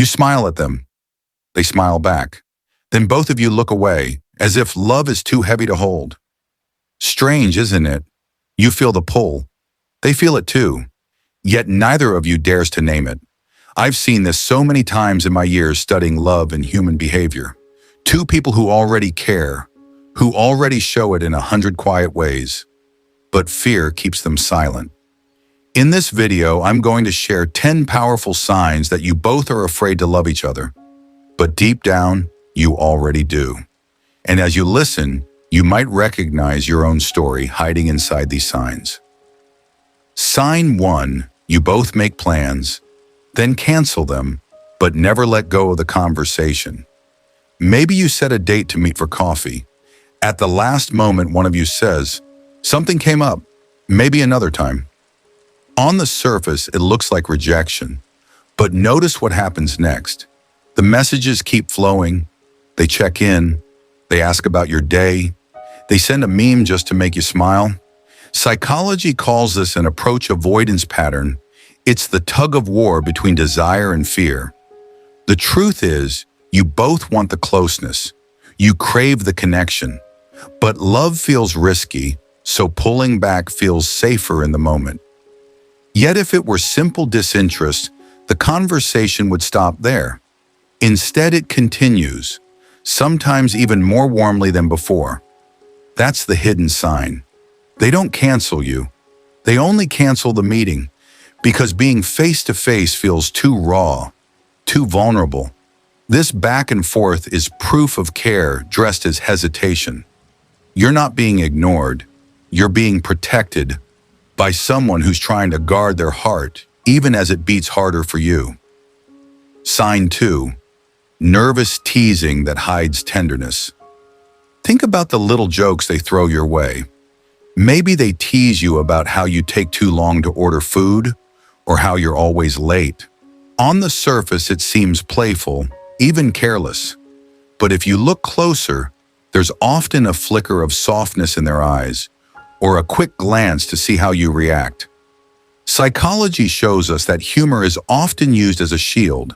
You smile at them. They smile back. Then both of you look away, as if love is too heavy to hold. Strange, isn't it? You feel the pull. They feel it too. Yet neither of you dares to name it. I've seen this so many times in my years studying love and human behavior. Two people who already care, who already show it in 100 quiet ways. But fear keeps them silent. In this video, I'm going to share 10 powerful signs that you both are afraid to love each other. But deep down, you already do. And as you listen, you might recognize your own story hiding inside these signs. Sign 1, you both make plans, then cancel them, but never let go of the conversation. Maybe you set a date to meet for coffee. At the last moment, one of you says, "Something came up, maybe another time." On the surface, it looks like rejection, but notice what happens next. The messages keep flowing. They check in. They ask about your day. They send a meme just to make you smile. Psychology calls this an approach avoidance pattern. It's the tug of war between desire and fear. The truth is, you both want the closeness. You crave the connection. But love feels risky, so pulling back feels safer in the moment. Yet if it were simple disinterest, the conversation would stop there. Instead, it continues, sometimes even more warmly than before. That's the hidden sign. They don't cancel you. They only cancel the meeting because being face-to-face feels too raw, too vulnerable. This back and forth is proof of care dressed as hesitation. You're not being ignored. You're being protected by someone who's trying to guard their heart, even as it beats harder for you. Sign 2, nervous teasing that hides tenderness. Think about the little jokes they throw your way. Maybe they tease you about how you take too long to order food or how you're always late. On the surface, it seems playful, even careless. But if you look closer, there's often a flicker of softness in their eyes or a quick glance to see how you react. Psychology shows us that humor is often used as a shield.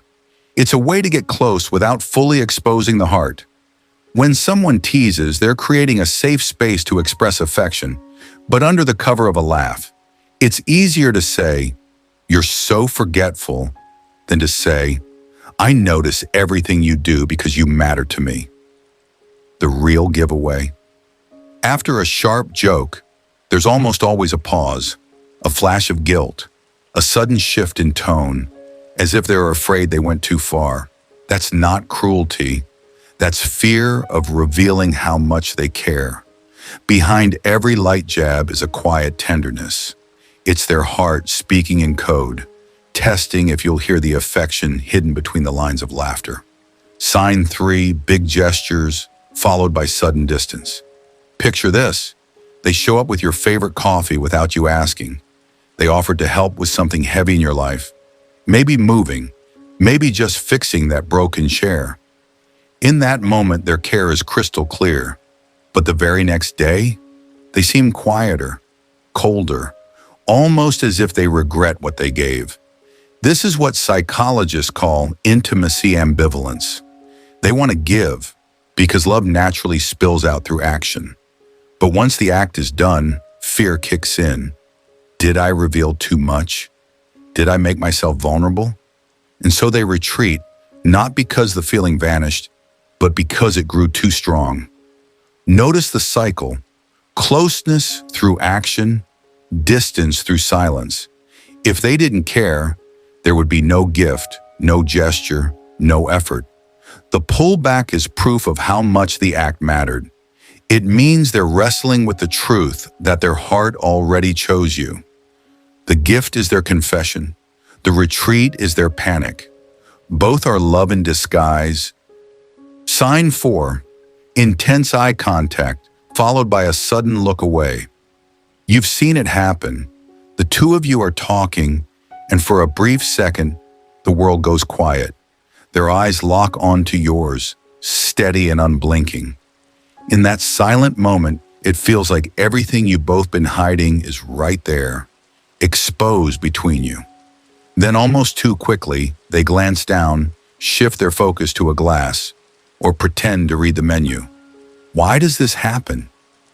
It's a way to get close without fully exposing the heart. When someone teases, they're creating a safe space to express affection, but under the cover of a laugh. It's easier to say, "You're so forgetful," than to say, "I notice everything you do because you matter to me." The real giveaway. After a sharp joke, there's almost always a pause, a flash of guilt, a sudden shift in tone, as if they're afraid they went too far. That's not cruelty. That's fear of revealing how much they care. Behind every light jab is a quiet tenderness. It's their heart speaking in code, testing if you'll hear the affection hidden between the lines of laughter. Sign 3, big gestures, followed by sudden distance. Picture this. They show up with your favorite coffee without you asking. They offered to help with something heavy in your life. Maybe moving, maybe just fixing that broken chair. In that moment, their care is crystal clear. But the very next day, they seem quieter, colder, almost as if they regret what they gave. This is what psychologists call intimacy ambivalence. They want to give because love naturally spills out through action. But once the act is done, fear kicks in. Did I reveal too much? Did I make myself vulnerable? And so they retreat, not because the feeling vanished, but because it grew too strong. Notice the cycle: closeness through action, distance through silence. If they didn't care, there would be no gift, no gesture, no effort. The pullback is proof of how much the act mattered. It means they're wrestling with the truth that their heart already chose you. The gift is their confession. The retreat is their panic. Both are love in disguise. Sign 4, intense eye contact, followed by a sudden look away. You've seen it happen. The two of you are talking, and for a brief second, the world goes quiet. Their eyes lock onto yours, steady and unblinking. In that silent moment, it feels like everything you've both been hiding is right there, exposed between you. Then almost too quickly, they glance down, shift their focus to a glass, or pretend to read the menu. Why does this happen?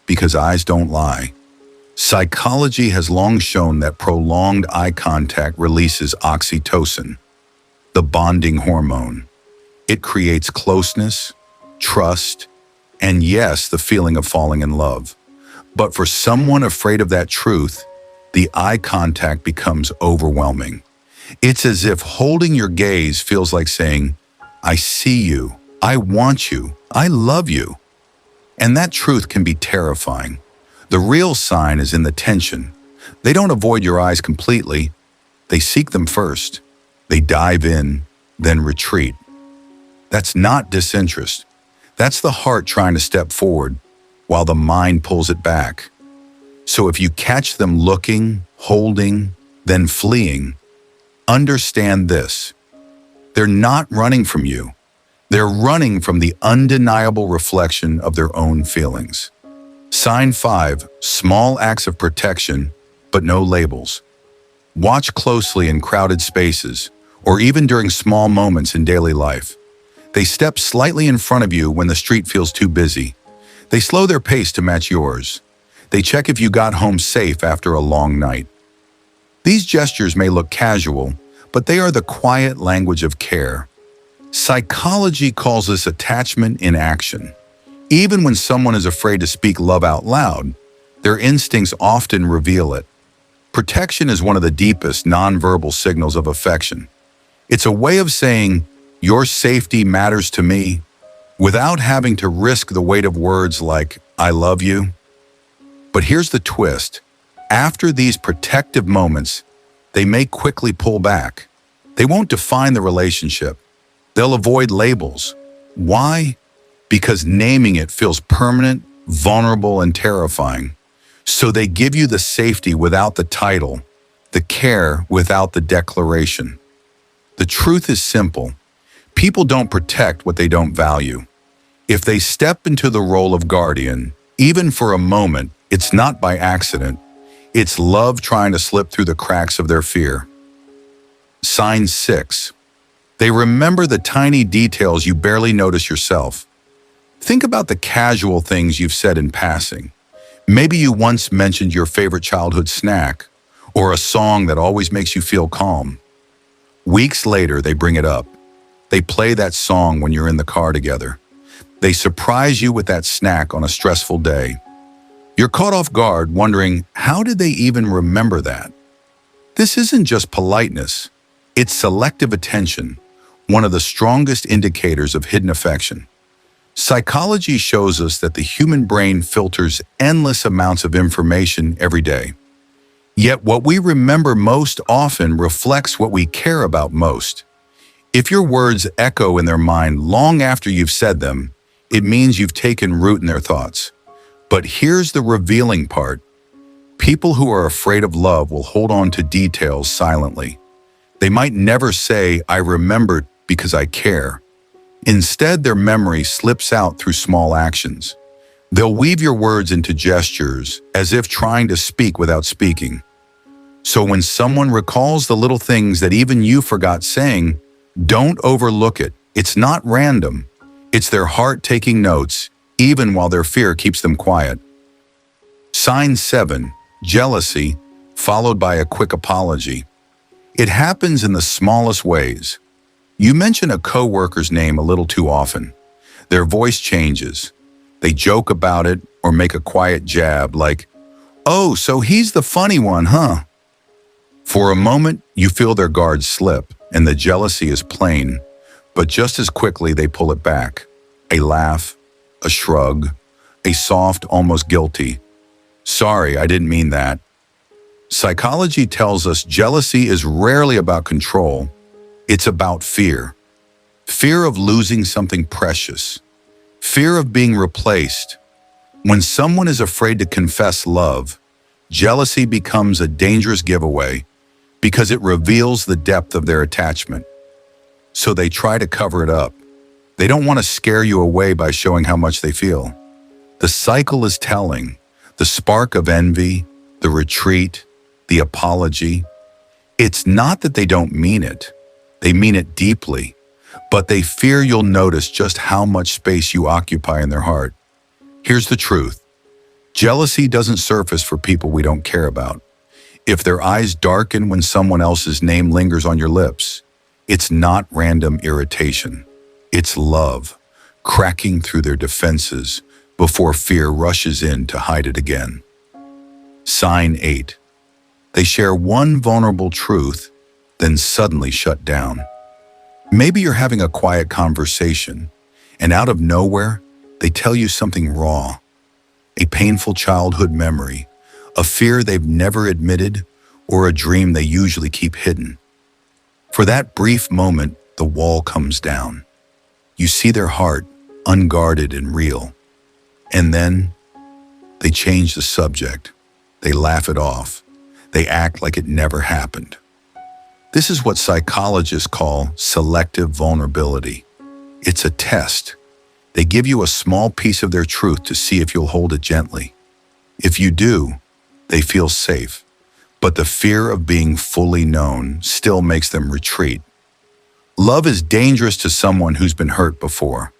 Because eyes don't lie. Psychology has long shown that prolonged eye contact releases oxytocin, the bonding hormone. It creates closeness, trust, and yes, the feeling of falling in love. But for someone afraid of that truth, the eye contact becomes overwhelming. It's as if holding your gaze feels like saying, I see you, I want you, I love you. And that truth can be terrifying. The real sign is in the tension. They don't avoid your eyes completely. They seek them first. They dive in, then retreat. That's not disinterest. That's the heart trying to step forward, while the mind pulls it back. So if you catch them looking, holding, then fleeing, understand this. They're not running from you. They're running from the undeniable reflection of their own feelings. Sign 5, small acts of protection, but no labels. Watch closely in crowded spaces, or even during small moments in daily life. They step slightly in front of you when the street feels too busy. They slow their pace to match yours. They check if you got home safe after a long night. These gestures may look casual, but they are the quiet language of care. Psychology calls this attachment in action. Even when someone is afraid to speak love out loud, their instincts often reveal it. Protection is one of the deepest nonverbal signals of affection. It's a way of saying, your safety matters to me, without having to risk the weight of words like, I love you. But here's the twist. After these protective moments, they may quickly pull back. They won't define the relationship. They'll avoid labels. Why? Because naming it feels permanent, vulnerable, and terrifying. So they give you the safety without the title, the care without the declaration. The truth is simple. People don't protect what they don't value. If they step into the role of guardian, even for a moment, it's not by accident. It's love trying to slip through the cracks of their fear. Sign 6. They remember the tiny details you barely notice yourself. Think about the casual things you've said in passing. Maybe you once mentioned your favorite childhood snack, or a song that always makes you feel calm. Weeks later, they bring it up. They play that song when you're in the car together. They surprise you with that snack on a stressful day. You're caught off guard, wondering, how did they even remember that? This isn't just politeness. It's selective attention, one of the strongest indicators of hidden affection. Psychology shows us that the human brain filters endless amounts of information every day. Yet what we remember most often reflects what we care about most. If your words echo in their mind long after you've said them, it means you've taken root in their thoughts. But here's the revealing part. People who are afraid of love will hold on to details silently. They might never say, I remembered because I care. Instead, their memory slips out through small actions. They'll weave your words into gestures, as if trying to speak without speaking. So when someone recalls the little things that even you forgot saying, don't overlook it. It's not random. It's their heart taking notes, even while their fear keeps them quiet. Sign 7, jealousy, followed by a quick apology. It happens in the smallest ways. You mention a coworker's name a little too often. Their voice changes. They joke about it or make a quiet jab like, oh, so he's the funny one, huh? For a moment, you feel their guards slip and the jealousy is plain, but just as quickly they pull it back. A laugh, a shrug, a soft, almost guilty, sorry, I didn't mean that. Psychology tells us jealousy is rarely about control. It's about fear. Fear of losing something precious. Fear of being replaced. When someone is afraid to confess love, jealousy becomes a dangerous giveaway because it reveals the depth of their attachment. So they try to cover it up. They don't want to scare you away by showing how much they feel. The cycle is telling. The spark of envy, the retreat, the apology. It's not that they don't mean it. They mean it deeply. but they fear you'll notice just how much space you occupy in their heart. Here's the truth. Jealousy doesn't surface for people we don't care about. If their eyes darken when someone else's name lingers on your lips, it's not random irritation. It's love, cracking through their defenses before fear rushes in to hide it again. Sign 8. They share one vulnerable truth, then suddenly shut down. Maybe you're having a quiet conversation, and out of nowhere, they tell you something raw. A painful childhood memory, a fear they've never admitted, or a dream they usually keep hidden. For that brief moment, the wall comes down. You see their heart, unguarded and real. And then, they change the subject. They laugh it off. They act like it never happened. This is what psychologists call selective vulnerability. It's a test. They give you a small piece of their truth to see if you'll hold it gently. If you do, they feel safe. But the fear of being fully known still makes them retreat. Love is dangerous to someone who's been hurt before.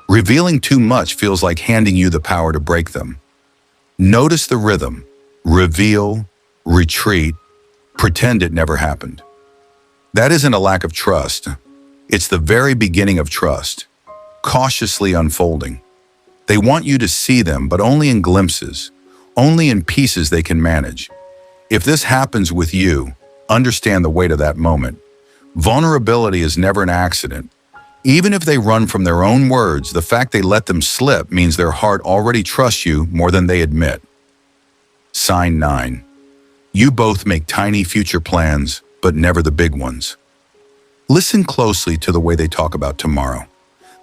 Revealing too much feels like handing you the power to break them. Notice the rhythm. Reveal, retreat, pretend it never happened. That isn't a lack of trust. It's the very beginning of trust, cautiously unfolding. They want you to see them, but only in glimpses, only in pieces they can manage. If this happens with you, understand the weight of that moment. Vulnerability is never an accident. Even if they run from their own words, the fact they let them slip means their heart already trusts you more than they admit. Sign 9. You both make tiny future plans, but never the big ones. Listen closely to the way they talk about tomorrow.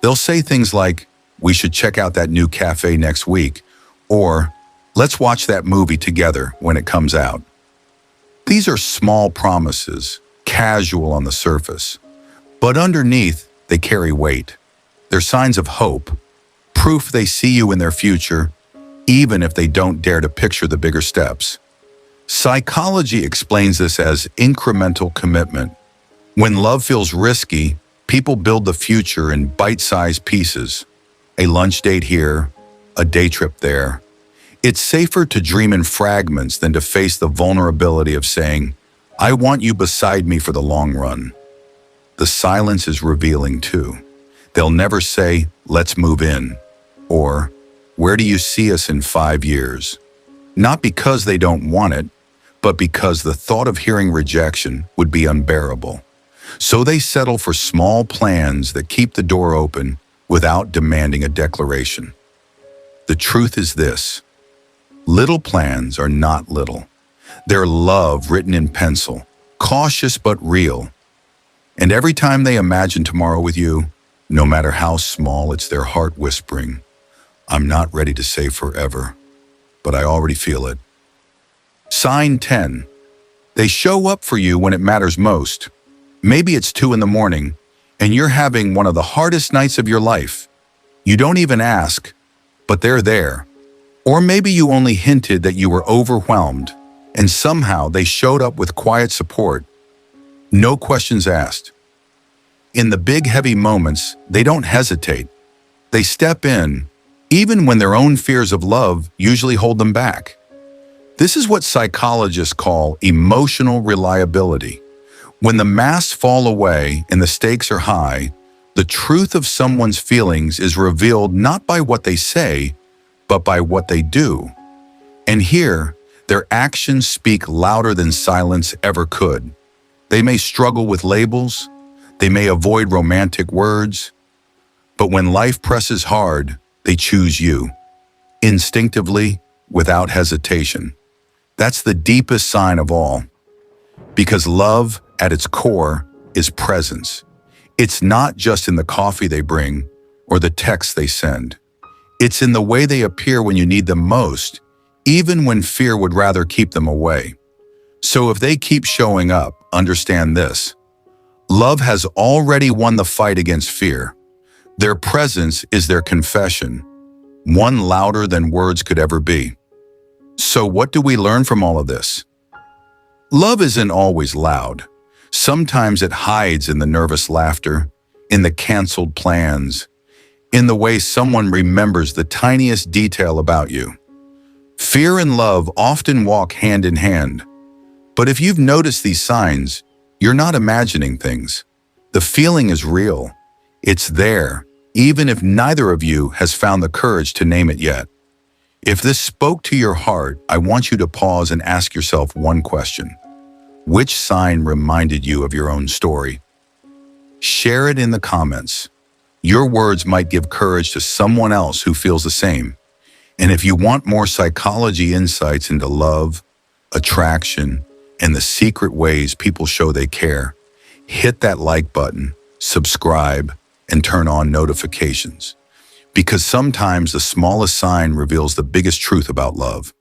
They'll say things like, "We should check out that new cafe next week," or "Let's watch that movie together when it comes out." These are small promises, casual on the surface, but underneath, they carry weight. They're signs of hope, proof they see you in their future, even if they don't dare to picture the bigger steps. Psychology explains this as incremental commitment. When love feels risky, people build the future in bite-sized pieces. A lunch date here, a day trip there. It's safer to dream in fragments than to face the vulnerability of saying, "I want you beside me for the long run." The silence is revealing too. They'll never say, "Let's move in," or "Where do you see us in 5 years?" Not because they don't want it, but because the thought of hearing rejection would be unbearable. So they settle for small plans that keep the door open without demanding a declaration. The truth is this: little plans are not little. They're love written in pencil, cautious but real. And every time they imagine tomorrow with you, no matter how small, it's their heart whispering, "I'm not ready to say forever, but I already feel it." Sign 10. They show up for you when it matters most. Maybe it's 2 in the morning, and you're having one of the hardest nights of your life. You don't even ask, but they're there. Or maybe you only hinted that you were overwhelmed, and somehow they showed up with quiet support. No questions asked. In the big, heavy moments, they don't hesitate. They step in, even when their own fears of love usually hold them back. This is what psychologists call emotional reliability. When the masks fall away and the stakes are high, the truth of someone's feelings is revealed not by what they say, but by what they do. And here, their actions speak louder than silence ever could. They may struggle with labels, they may avoid romantic words, but when life presses hard, they choose you, instinctively, without hesitation. That's the deepest sign of all. Because love, at its core, is presence. It's not just in the coffee they bring or the text they send. It's in the way they appear when you need them most, even when fear would rather keep them away. So if they keep showing up, understand this: love has already won the fight against fear. Their presence is their confession, one louder than words could ever be. So what do we learn from all of this? Love isn't always loud. Sometimes it hides in the nervous laughter, in the canceled plans, in the way someone remembers the tiniest detail about you. Fear and love often walk hand in hand. But if you've noticed these signs, you're not imagining things. The feeling is real. It's there, even if neither of you has found the courage to name it yet. If this spoke to your heart, I want you to pause and ask yourself one question. Which sign reminded you of your own story? Share it in the comments. Your words might give courage to someone else who feels the same. And if you want more psychology insights into love, attraction, and the secret ways people show they care, hit that like button, subscribe, and turn on notifications. Because sometimes the smallest sign reveals the biggest truth about love.